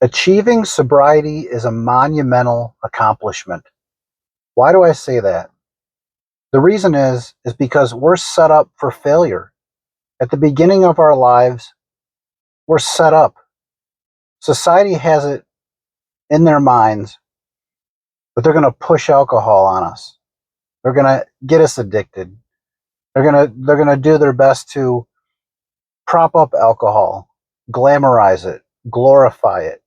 Achieving sobriety is a monumental accomplishment. Why do I say that? The reason is because we're set up for failure. At the beginning of our lives, we're set up. Society has it in their minds that they're going to push alcohol on us. They're going to get us addicted. They're going to do their best to prop up alcohol, glamorize it, glorify it,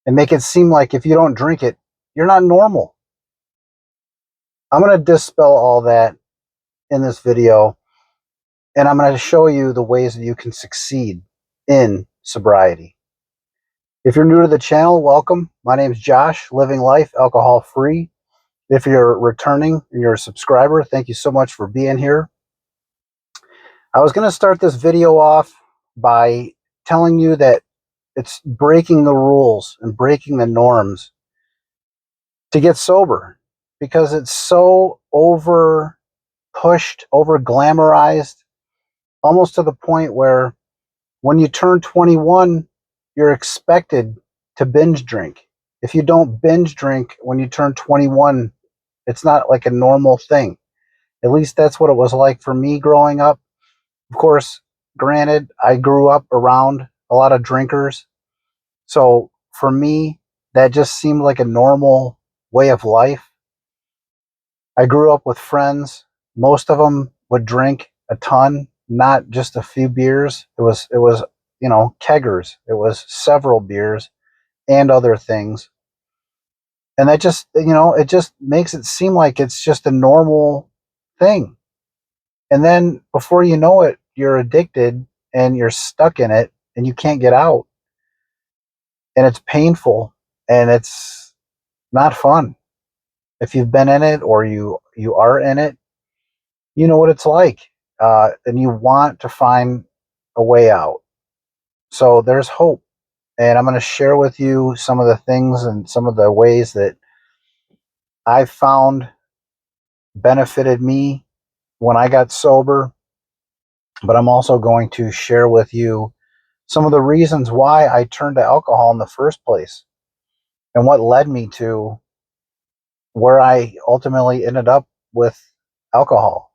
and make it seem like if you don't drink it, you're not normal. I'm going to dispel all that in this video, and I'm going to show you the ways that you can succeed in sobriety. If you're new to the channel, welcome. My name is Josh, living life alcohol free. If you're returning and you're a subscriber, thank you so much for being here. I was going to start this video off by telling you that it's breaking the rules and breaking the norms to get sober, because it's so over pushed, over glamorized, almost to the point where when you turn 21, you're expected to binge drink. If you don't binge drink when you turn 21, it's not like a normal thing. At least that's what it was like for me growing up. Of course, granted, I grew up around a lot of drinkers. So for me, that just seemed like a normal way of life. I grew up with friends. Most of them would drink a ton, not just a few beers. It was, keggers. It was several beers and other things. And that just, it just makes it seem like it's just a normal thing. And then before you know it, you're addicted and you're stuck in it and you can't get out. And it's painful and it's not fun. If you've been in it or you are in it, you know what it's like. And you want to find a way out. So there's hope. And I'm going to share with you some of the things and some of the ways that I found benefited me when I got sober. But I'm also going to share with you some of the reasons why I turned to alcohol in the first place and what led me to where I ultimately ended up with alcohol.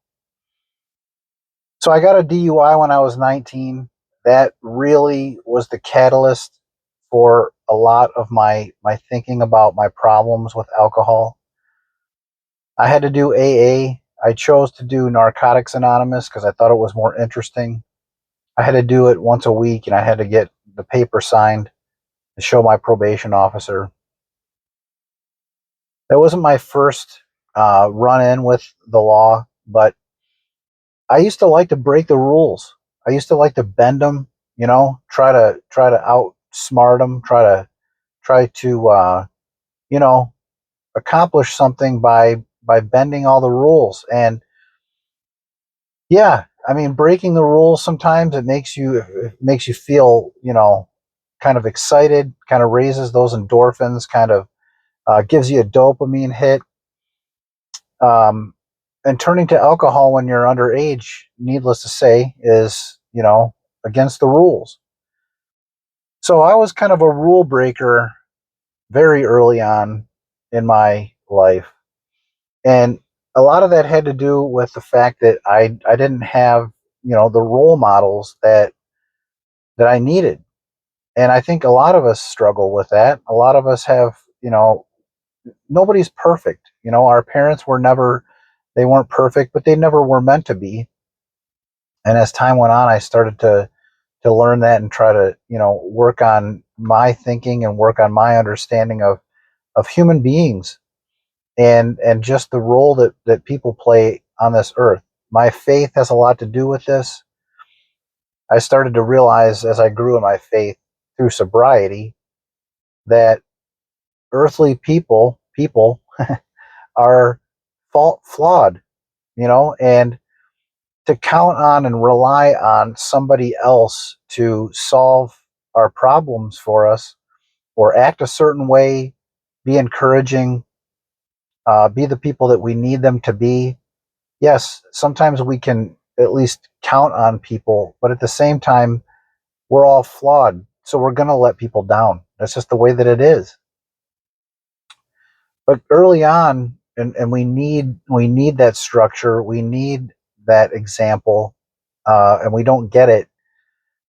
So I got a DUI when I was 19. That really was the catalyst for a lot of my thinking about my problems with alcohol. I had to do AA. I chose to do Narcotics Anonymous because I thought it was more interesting. I had to do it once a week, and I had to get the paper signed to show my probation officer. That wasn't my first run-in with the law, but I used to like to break the rules. I used to like to bend them, try to outsmart them, try to accomplish something by bending all the rules. And yeah, I mean, breaking the rules sometimes it makes you feel, kind of excited, kind of raises those endorphins, kind of gives you a dopamine hit. And turning to alcohol when you're underage, needless to say, is, against the rules. So I was kind of a rule breaker very early on in my life. And a lot of that had to do with the fact that I didn't have, the role models that I needed. And I think a lot of us struggle with that. A lot of us have, nobody's perfect. Our parents they weren't perfect, but they never were meant to be. And as time went on, I started to learn that and try to, work on my thinking and work on my understanding of human beings and just the role that people play on this earth. My faith has a lot to do with this. I started to realize as I grew in my faith through sobriety that earthly people are flawed, and to count on and rely on somebody else to solve our problems for us or act a certain way, be encouraging, be the people that we need them to be. Yes, sometimes we can at least count on people, but at the same time, we're all flawed. So we're going to let people down. That's just the way that it is. But early on, and we need that structure, we need that example, and we don't get it.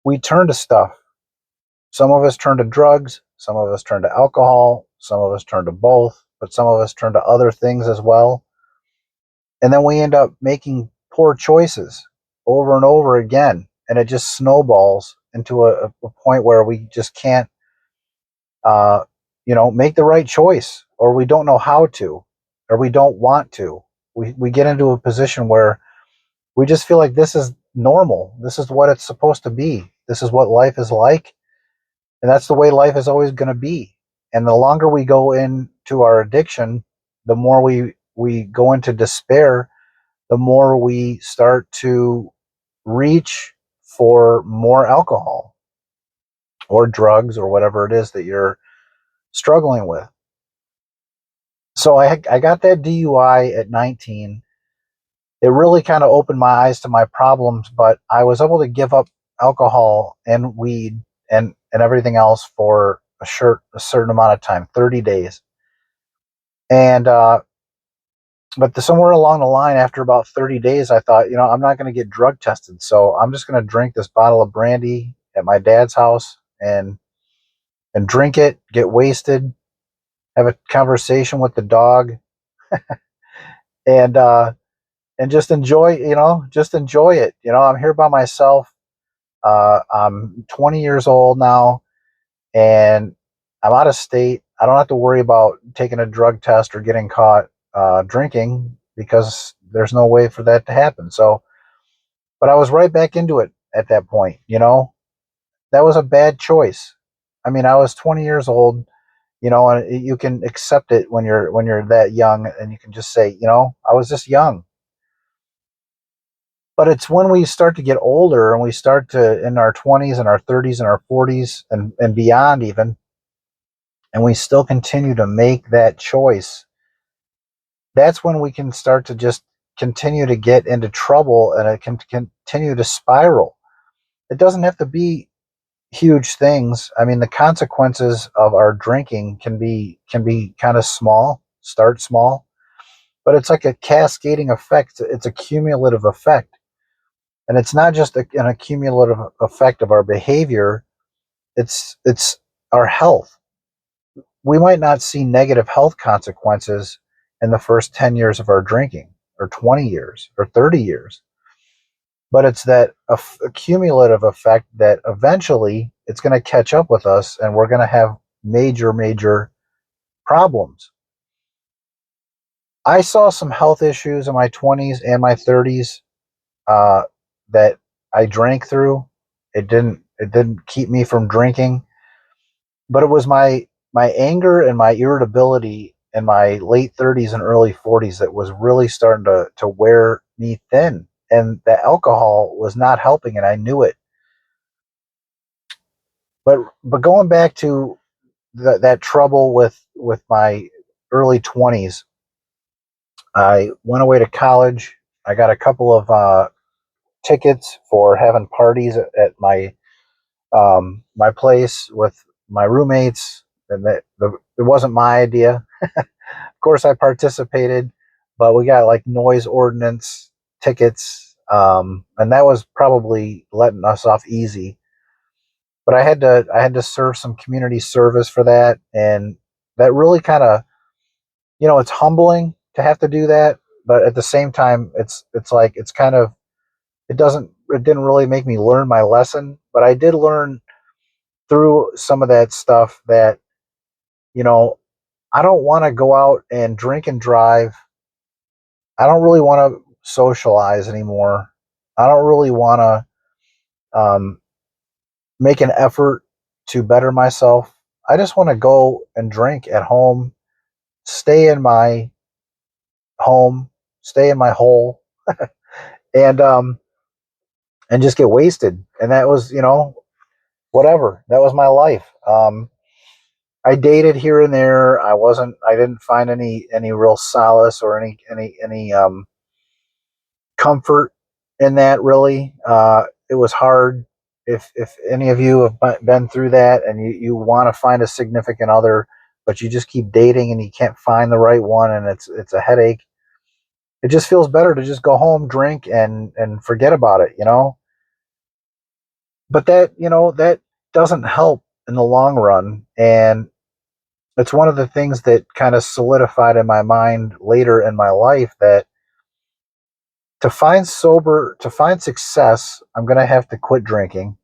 We turn to stuff. Some of us turn to drugs, some of us turn to alcohol, some of us turn to both, but some of us turn to other things as well. And then we end up making poor choices over and over again, and it just snowballs into a point where we just can't, uh, make the right choice, or we don't know how to, or we don't want to. We get into a position where we just feel like this is normal. This is what it's supposed to be. This is what life is like, and that's the way life is always going to be. And the longer we go into our addiction, the more we go into despair, the more we start to reach for more alcohol or drugs or whatever it is that you're struggling with. So I got that DUI at 19. It really kind of opened my eyes to my problems, but I was able to give up alcohol and weed and everything else for a certain amount of time, 30 days. And but somewhere along the line, after about 30 days, I thought, I'm not going to get drug tested, so I'm just going to drink this bottle of brandy at my dad's house and drink it, get wasted, have a conversation with the dog, and just enjoy, just enjoy it. I'm here by myself. I'm 20 years old now, and I'm out of state. I don't have to worry about taking a drug test or getting caught drinking, because there's no way for that to happen. So, but I was right back into it at that point. That was a bad choice. I mean, I was 20 years old. And you can accept it when you're that young, and you can just say, I was just young. But it's when we start to get older, and we start to, in our 20s and our 30s and our 40s and beyond even, and we still continue to make that choice, that's when we can start to just continue to get into trouble, and it can continue to spiral. It doesn't have to be huge things. I mean, the consequences of our drinking can be kind of small, start small, but it's like a cascading effect. It's a cumulative effect. And it's not just an accumulative effect of our behavior, it's our health. We might not see negative health consequences in the first 10 years of our drinking, or 20 years, or 30 years. But it's that cumulative effect that eventually it's going to catch up with us, and we're going to have major, major problems. I saw some health issues in my 20s and my 30s, uh, that I drank through. It didn't keep me from drinking, but it was my anger and my irritability in my late 30s and early 40s that was really starting to wear me thin, and the alcohol was not helping, and I knew it. But going back to that trouble with my early 20s, I went away to college. I got a couple of tickets for having parties at my place with my roommates, and it wasn't my idea. Of course, I participated, but we got like noise ordinance tickets, and that was probably letting us off easy. But I had to serve some community service for that, and that really kind of, it's humbling to have to do that, but at the same time, it's like, it's kind of, it didn't really make me learn my lesson, but I did learn through some of that stuff that, you know I don't want to go out and drink and drive. I don't really want to socialize anymore. I don't really want to make an effort to better myself. I just want to go and drink at home, stay in my home, stay in my hole, and just get wasted. And that was, whatever. That was my life. I dated here and there. I didn't find any real solace or any comfort in that, really. It was hard. if any of you have been through that and you want to find a significant other, but you just keep dating and you can't find the right one, and it's a headache. It just feels better to just go home, drink, and forget about it, you know. But that doesn't help in the long run, and it's one of the things that kind of solidified in my mind later in my life that to find success, I'm going to have to quit drinking.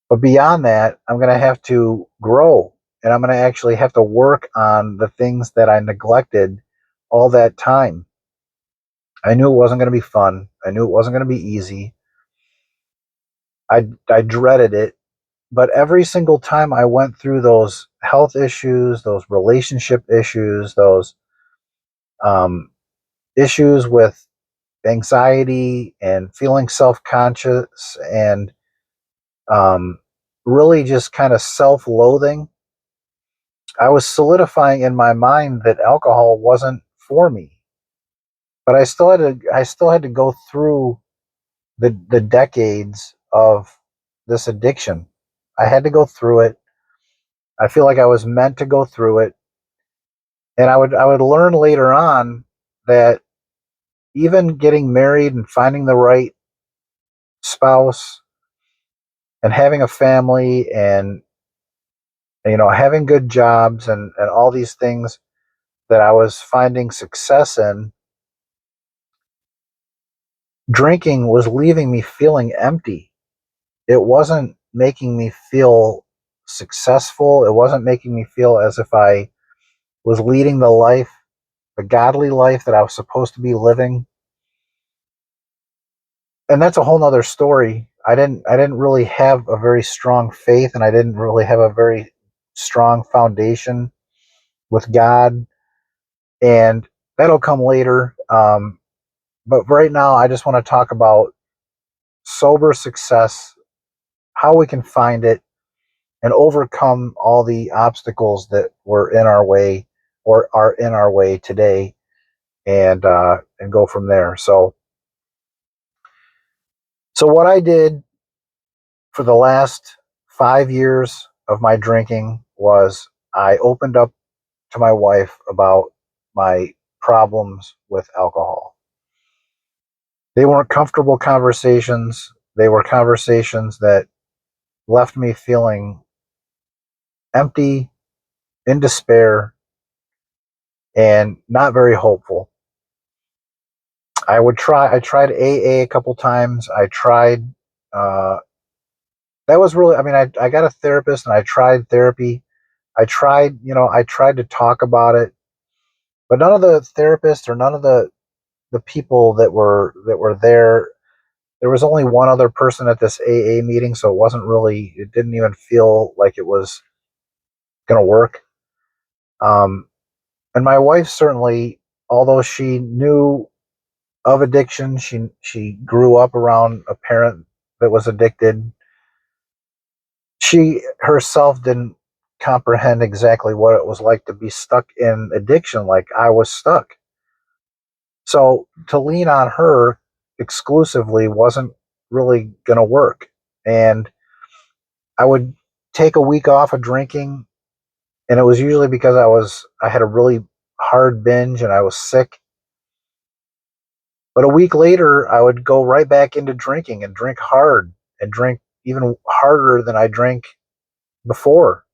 But beyond that, I'm going to have to grow, and I'm going to actually have to work on the things that I neglected all that time. I knew it wasn't going to be fun. I knew it wasn't going to be easy. I dreaded it. But every single time I went through those health issues, those relationship issues, those um, issues with anxiety and feeling self conscious and um, really just kind of self loathing, I was solidifying in my mind that alcohol wasn't for me. But I still had to go through the decades of this addiction. I had to go through it. I feel like I was meant to go through it. And I would learn later on that even getting married and finding the right spouse and having a family and having good jobs and all these things that I was finding success in, drinking was leaving me feeling empty. It wasn't making me feel successful. It wasn't making me feel as if I was leading the godly life that I was supposed to be living. And that's a whole nother story. I didn't really have a very strong faith, and I didn't really have a very strong foundation with God, and that'll come later. But right now, I just want to talk about sober success, how we can find it, and overcome all the obstacles that were in our way or are in our way today, and go from there. So what I did for the last 5 years of my drinking was I opened up to my wife about my problems with alcohol. They weren't comfortable conversations. They were conversations that left me feeling empty, in despair, and not very hopeful. I tried AA a couple times. I tried, uh, that was really, I mean, I got a therapist and I tried therapy. I tried to talk about it, but none of the therapists or none of the people that were there was only one other person at this AA meeting, so it didn't even feel like it was going to work. Um, and my wife certainly, although she knew of addiction, she grew up around a parent that was addicted. She herself didn't comprehend exactly what it was like to be stuck in addiction like I was stuck. So to lean on her exclusively wasn't really going to work. And I would take a week off of drinking, and it was usually because I had a really hard binge and I was sick. But a week later, I would go right back into drinking and drink hard and drink even harder than I drank before.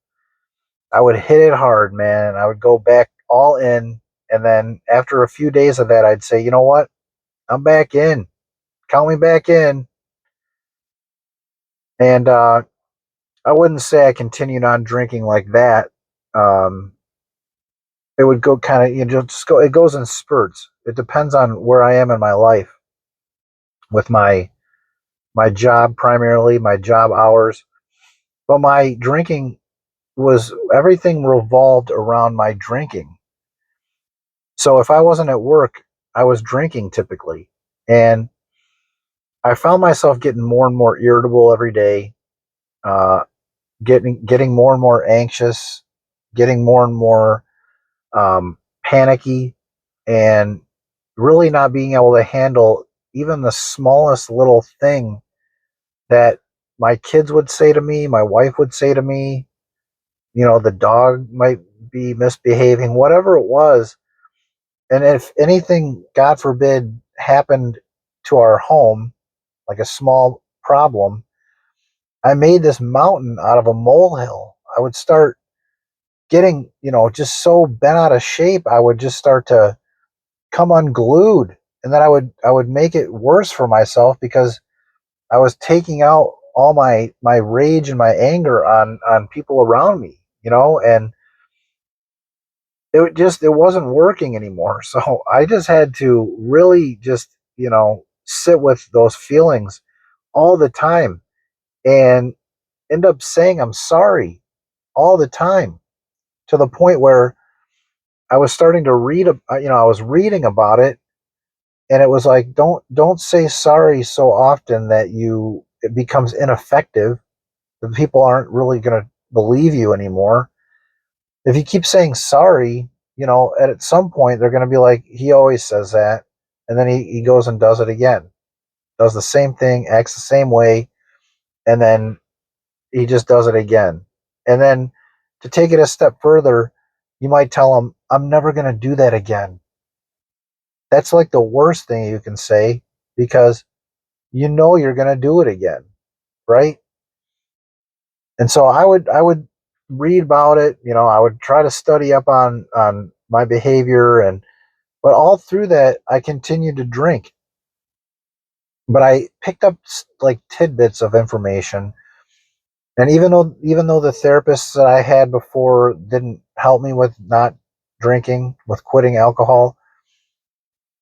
I would hit it hard, man, and I would go back all in. And then after a few days of that, I'd say, you know what? I'm back in. Count me back in. And I wouldn't say I continued on drinking like that. Um, it would go kind of, just go. It goes in spurts. It depends on where I am in my life with my job, primarily my job hours. But my drinking was everything revolved around my drinking. So if I wasn't at work, I was drinking typically. And I found myself getting more and more irritable every day, uh, getting more and more anxious, getting more and more panicky, and really not being able to handle even the smallest little thing that my kids would say to me, my wife would say to me, the dog might be misbehaving, whatever it was. And if anything, God forbid, happened to our home, like a small problem, I made this mountain out of a molehill. I would start getting, just so bent out of shape, I would just start to come unglued. And then I would make it worse for myself because I was taking out all my rage and my anger on people around me, and it wasn't working anymore. So I just had to really just, sit with those feelings all the time and end up saying I'm sorry all the time, to the point where I was starting to read, I was reading about it, and it was like, don't say sorry so often that it becomes ineffective. The people aren't really going to believe you anymore. If you keep saying sorry, at some point they're going to be like, he always says that, and then he goes and does it again, does the same thing, acts the same way, and then he just does it again. And then to take it a step further, you might tell him, I'm never going to do that again. That's like the worst thing you can say, because you're going to do it again, right? And so I would read about it, I would try to study up on my behavior, and but all through that I continued to drink. But I picked up like tidbits of information, and even though the therapists that I had before didn't help me with not drinking, with quitting alcohol,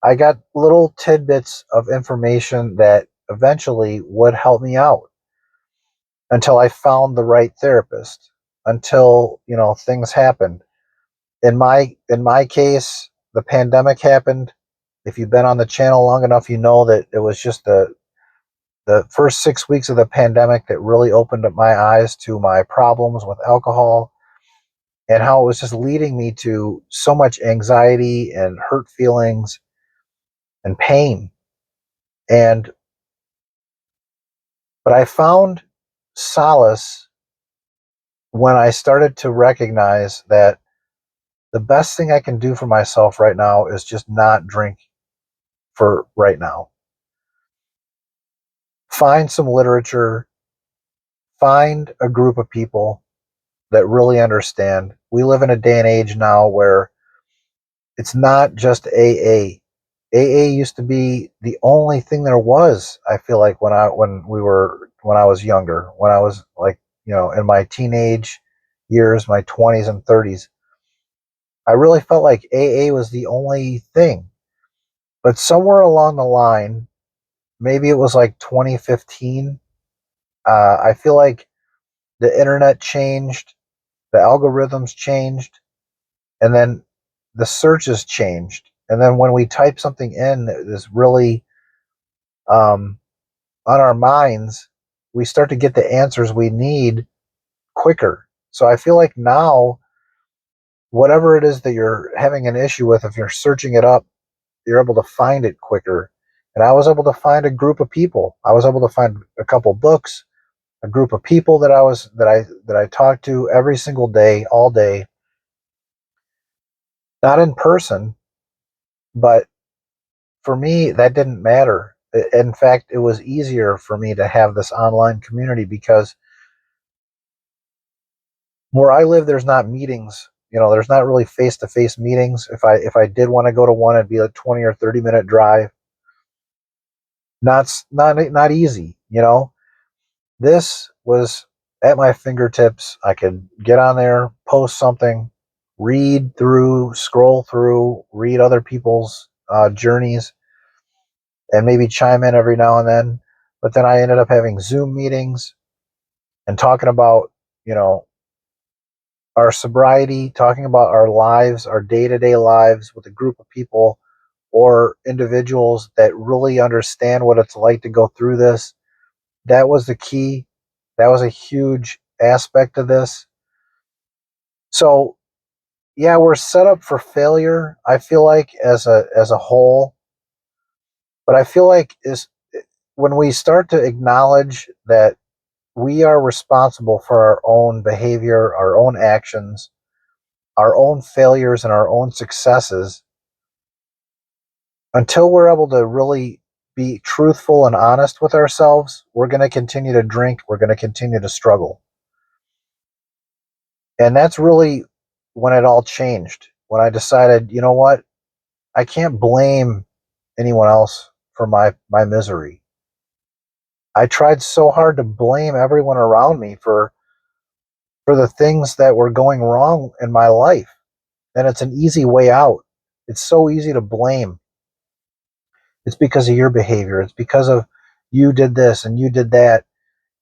I got little tidbits of information that eventually would help me out, until I found the right therapist, until, things happened. In my case, the pandemic happened. If you've been on the channel long enough, you know that it was just the first 6 weeks of the pandemic that really opened up my eyes to my problems with alcohol, and how it was just leading me to so much anxiety and hurt feelings and pain. And but I found solace when I started to recognize that the best thing I can do for myself right now is just not drink for right now. Find some literature, find a group of people that really understand. We live in a day and age now where it's not just AA. AA used to be the only thing there was. I feel like when I was younger, when I was like, in my teenage years, my 20s and 30s, I really felt like AA was the only thing. But somewhere along the line, maybe it was like 2015, I feel like the internet changed, the algorithms changed, and then the searches changed. And then when we type something in that is really um, on our minds, we start to get the answers we need quicker. So I feel like now, whatever it is that you're having an issue with, if you're searching it up, you're able to find it quicker. And I was able to find a group of people. I was able to find a couple books, a group of people that I talked to every single day, all day, not in person, but for me that didn't matter. In fact, it was easier for me to have this online community, because where I live, there's not meetings. There's not really face-to-face meetings. If I did want to go to one, it'd be a 20 or 30-minute drive. Not easy. This was at my fingertips. I could get on there, post something, read through, scroll through, read other people's journeys, and maybe chime in every now and then. But then I ended up having Zoom meetings and talking about, you know, our sobriety, talking about our lives, our day to day lives, with a group of people or individuals that really understand what it's like to go through this. That was the key. That was a huge aspect of this. So yeah, we're set up for failure, I feel like, as a whole. But I feel like is when we start to acknowledge that we are responsible for our own behavior, our own actions, our own failures, and our own successes. Until we're able to really be truthful and honest with ourselves, we're going to continue to drink, we're going to continue to struggle. And that's really when it all changed. When I decided, you know what? I can't blame anyone else for my misery. I tried so hard to blame everyone around me for the things that were going wrong in my life. And it's an easy way out. It's so easy to blame. It's because of your behavior. It's because of you did this and you did that.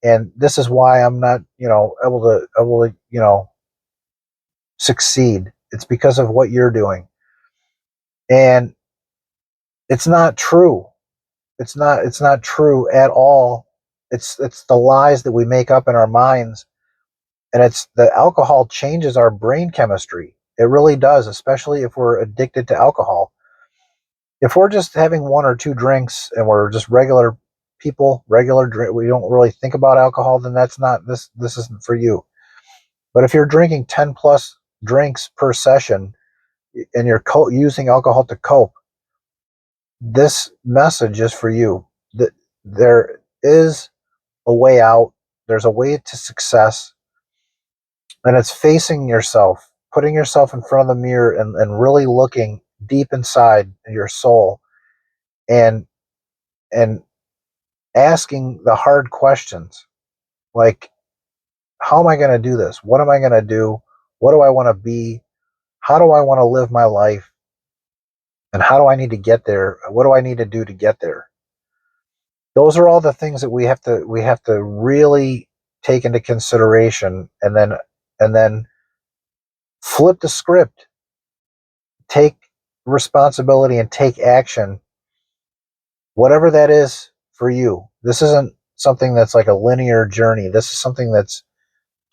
And this is why I'm not, able to, succeed. It's because of what you're doing. And it's not true. It's not true at all. It's the lies that we make up in our minds. And it's the alcohol changes our brain chemistry. It really does, especially if we're addicted to alcohol. If we're just having one or two drinks and we're just regular people, regular drink, we don't really think about alcohol, then that's not this isn't for you. But if you're drinking 10 plus drinks per session and you're using alcohol to cope, this message is for you. That there is a way out. There's a way to success, and it's facing yourself, putting yourself in front of the mirror and really looking deep inside your soul and and asking the hard questions like, how am I going to do this? What am I going to do? What do I want to be? How do I want to live my life? And how do I need to get there? What do I need to do to get there? Those are all the things that we have to really take into consideration, and then flip the script, take responsibility and take action, whatever that is for you. This isn't something that's like a linear journey. This is something that's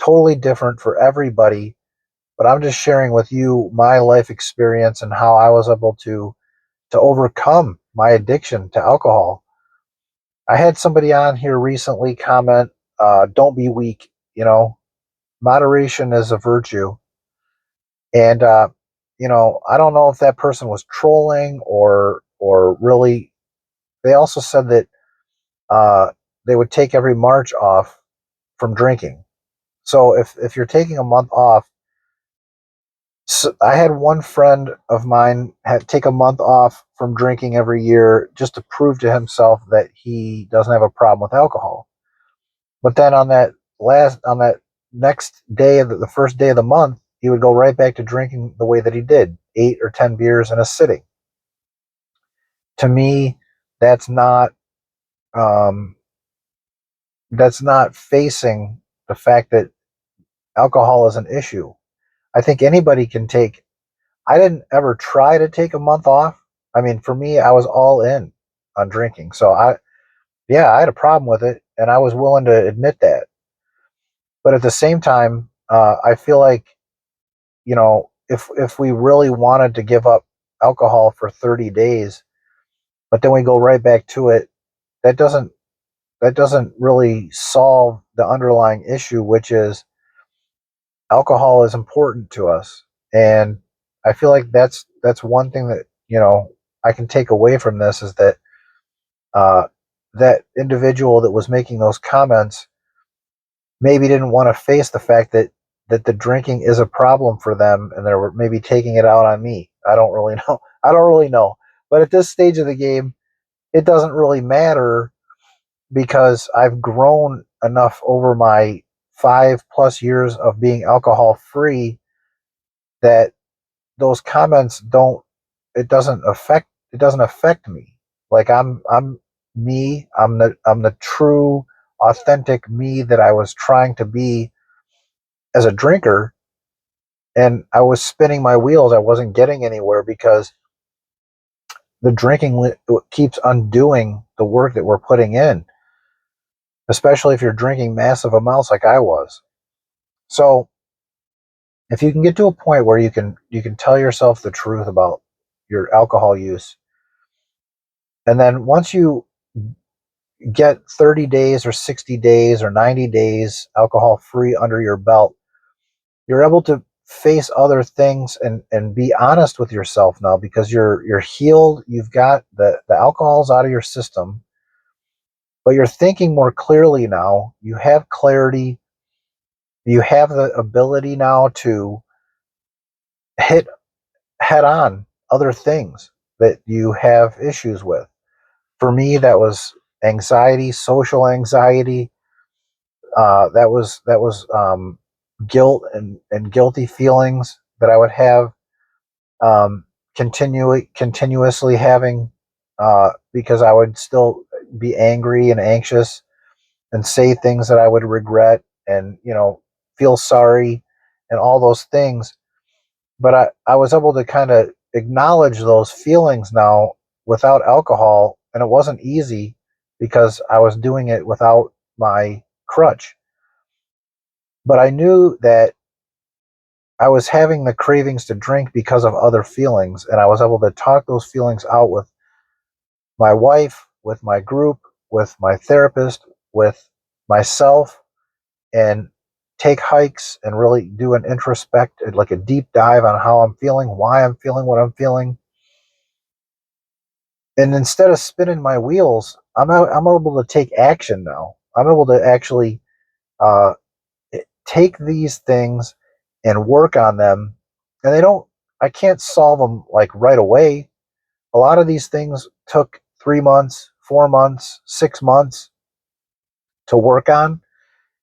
totally different for everybody, but I'm just sharing with you my life experience and how I was able to overcome my addiction to alcohol. I had somebody on here recently comment, don't be weak, moderation is a virtue. And I don't know if that person was trolling or really. They also said that they would take every March off from drinking. So if you're taking a month off, so I had one friend of mine had take a month off from drinking every year just to prove to himself that he doesn't have a problem with alcohol. But then on that next day of the first day of the month, he would go right back to drinking the way that he did, 8 or 10 beers in a sitting. To me, that's not um, that's not facing the fact that alcohol is an issue. I think anybody can take. I didn't ever try to take a month off. I mean, for me, I was all in on drinking. So yeah, I had a problem with it, and I was willing to admit that. But at the same time, I feel like if we really wanted to give up alcohol for 30 days, but then we go right back to it, that doesn't really solve the underlying issue, which is alcohol is important to us. And I feel like that's one thing that I can take away from this is that uh, that individual that was making those comments maybe didn't want to face the fact that the drinking is a problem for them, and they were maybe taking it out on me. I don't really know. I don't really know. But at this stage of the game, it doesn't really matter because I've grown enough over my 5+ years of being alcohol free that those comments don't it doesn't affect me. Like I'm me. I'm the true authentic me that I was trying to be as a drinker, and I was spinning my wheels. I wasn't getting anywhere because the drinking keeps undoing the work that we're putting in, especially if you're drinking massive amounts like I was. So if you can get to a point where you can tell yourself the truth about your alcohol use, and then once get 30 days or 60 days or 90 days alcohol free under your belt, you're able to face other things and be honest with yourself now, because you're healed. You've got the alcohol's out of your system, but you're thinking more clearly now. You have clarity. You have the ability now to hit head on other things that you have issues with. For me, that was anxiety, social anxiety. That was guilt and guilty feelings that I would have, um, continuously having, because I would still be angry and anxious and say things that I would regret, and feel sorry and all those things. But I was able to kind of acknowledge those feelings now without alcohol, and it wasn't easy because I was doing it without my crutch. But I knew that I was having the cravings to drink because of other feelings, and I was able to talk those feelings out with my wife, with my group, with my therapist, with myself, and take hikes and really do an introspect, like a deep dive on how I'm feeling, why I'm feeling what I'm feeling. And instead of spinning my wheels, I'm able to take action now. I'm able to actually uh, take these things and work on them. And I can't solve them like right away. A lot of these things took 3 months, 4 months, 6 months to work on.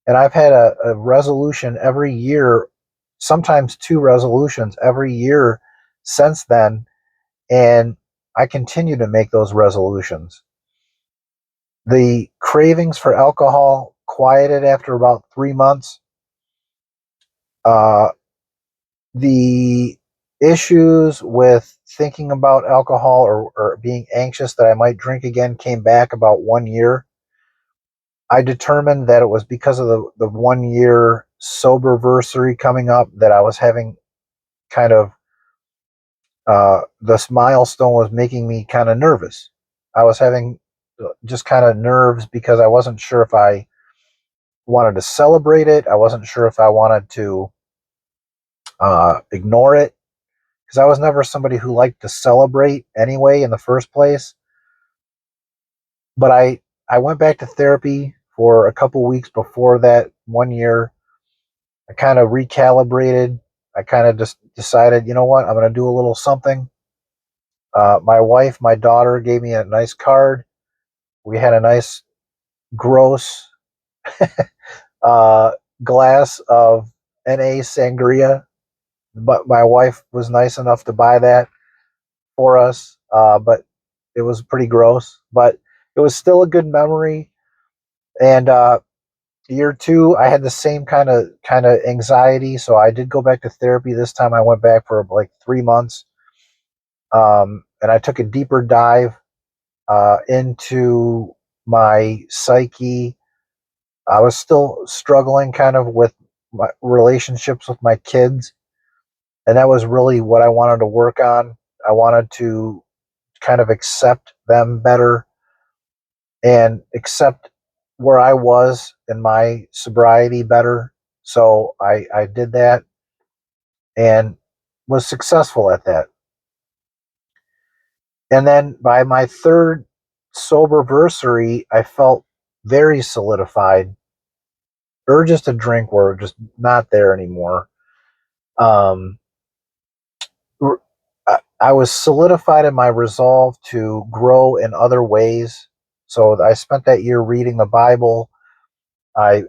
And I've had a resolution every year, sometimes two resolutions every year since then. And I continue to make those resolutions. The cravings for alcohol quieted after about 3 months. Uh, the issues with thinking about alcohol, or being anxious that I might drink again, came back about 1 year. I determined that it was because of the 1 year soberversary coming up that I was having kind of, this milestone was making me kind of nervous. I was having just kind of nerves because I wasn't sure if I wanted to celebrate it. I wasn't sure if I wanted to ignore it, because I was never somebody who liked to celebrate anyway in the first place. But I went back to therapy for a couple weeks before that 1 year. I kind of recalibrated. I kind of just decided, you know what, I'm going to do a little something. My wife, my daughter gave me a nice card. We had a nice gross uh, glass of NA sangria, but my wife was nice enough to buy that for us. But it was pretty gross, but it was still a good memory. And year two, I had the same kind of anxiety, so I did go back to therapy. This time, I went back for like 3 months, and I took a deeper dive into my psyche. I was still struggling kind of with my relationships with my kids, and that was really what I wanted to work on. I wanted to kind of accept them better and accept where I was in my sobriety better. So I did that and was successful at that. And then by my third soberversary, I felt very solidified. Urges to drink were just not there anymore. Um, I was solidified in my resolve to grow in other ways. So I spent that year reading the Bible. I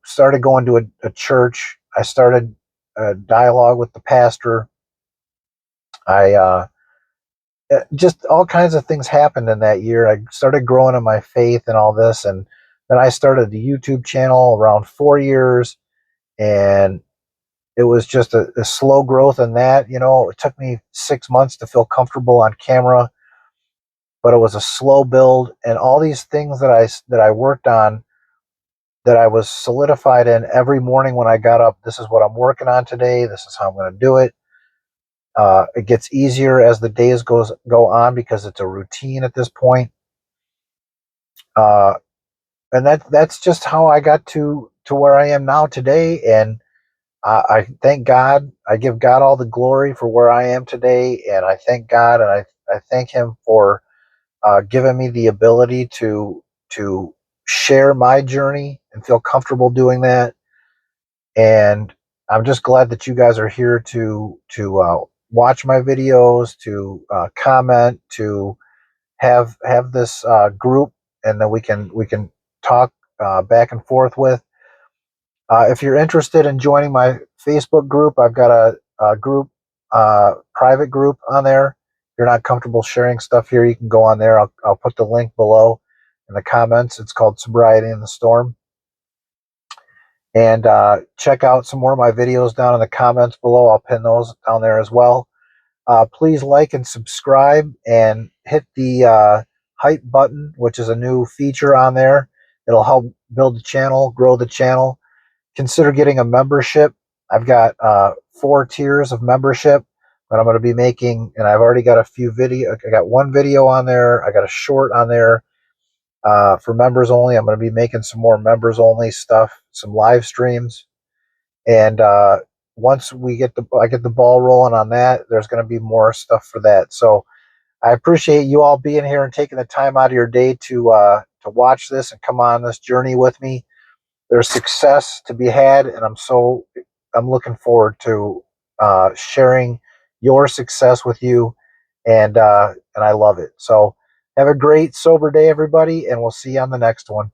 started going to a church. I started a dialogue with the pastor. I just all kinds of things happened in that year. I started growing in my faith and all this, and then I started the YouTube channel around 4 years, and it was just a slow growth in that. It took me 6 months to feel comfortable on camera, but it was a slow build, and all these things that I worked on, that I was solidified in every morning when I got up. This is what I'm working on today. This is how I'm going to do it. It gets easier as the days go on because it's a routine at this point. uh, and that's just how I got to where I am now today. And I thank God. I give God all the glory for where I am today, and I thank God, and I thank Him for giving me the ability to share my journey and feel comfortable doing that. And I'm just glad that you guys are here to watch my videos, to comment, to have this group, and then we can talk back and forth with. If you're interested in joining my Facebook group, I've got a group, private group on there. If you're not comfortable sharing stuff here, you can go on there. I'll put the link below in the comments. It's called Sobriety in the Storm. And check out some more of my videos down in the comments below. I'll pin those down there as well. Please like and subscribe and hit the hype button, which is a new feature on there. It'll help build the channel, grow the channel. Consider getting a membership. I've got 4 tiers of membership that I'm going to be making, and I've already got a few video. I got one video on there. I got a short on there for members only. I'm going to be making some more members only stuff, some live streams, and once I get the ball rolling on that, there's going to be more stuff for that. So I appreciate you all being here and taking the time out of your day to watch this and come on this journey with me. There's success to be had, and I'm looking forward to sharing your success with you, and I love it. So have a great sober day, everybody, and we'll see you on the next one.